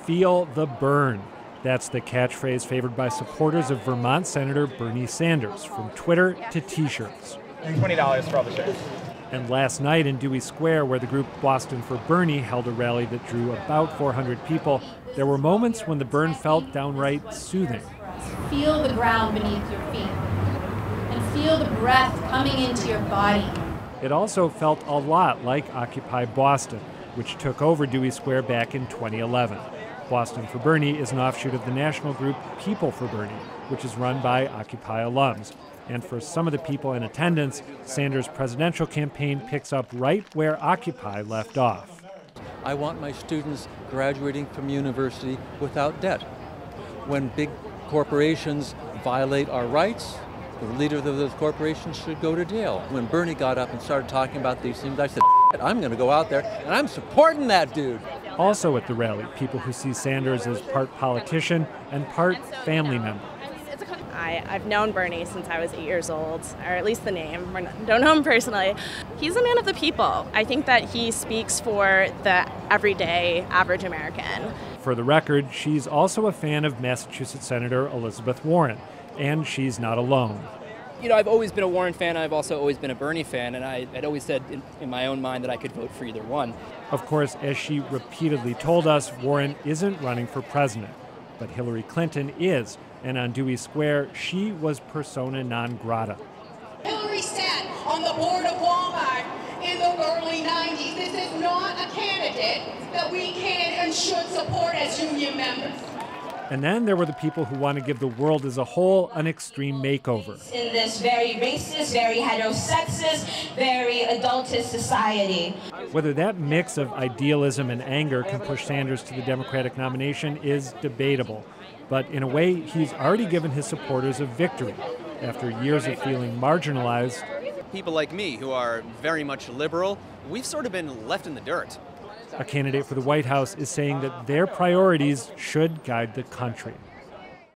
Feel the Bern. That's the catchphrase favored by supporters of Vermont Senator Bernie Sanders, from Twitter to T-shirts. $20 for all the shirts. And last night in Dewey Square, where the group Boston for Bernie held a rally that drew about 400 people, there were moments when the Bern felt downright soothing. Feel the ground beneath your feet and feel the breath coming into your body. It also felt a lot like Occupy Boston, which took over Dewey Square back in 2011. Boston for Bernie is an offshoot of the national group People for Bernie, which is run by Occupy alums. And for some of the people in attendance, Sanders' presidential campaign picks up right where Occupy left off. I want my students graduating from university without debt. When big corporations violate our rights, the leader of those corporations should go to jail. When Bernie got up and started talking about these things, I said, I'm going to go out there and I'm supporting that dude. Also at the rally, people who see Sanders as part politician and part family member. I've known Bernie since I was 8 years old, or at least the name. Don't know him personally. He's a man of the people. I think that he speaks for the everyday, average American. For the record, she's also a fan of Massachusetts Senator Elizabeth Warren, and she's not alone. You know, I've always been a Warren fan. I've also always been a Bernie fan, and I'd always said in my own mind that I could vote for either one. Of course, as she repeatedly told us, Warren isn't running for president, but Hillary Clinton is. And on Dewey Square, she was persona non grata. Hillary sat on the board of Walmart in the early 90s. This is not a candidate that we can and should support as union members. And then there were the people who want to give the world as a whole an extreme makeover. In this very racist, very heterosexist, very adultist society. Whether that mix of idealism and anger can push Sanders to the Democratic nomination is debatable. But in a way, he's already given his supporters a victory. After years of feeling marginalized, People like me, who are very much liberal, we've sort of been left in the dirt. a candidate for the White House is saying that their priorities should guide the country.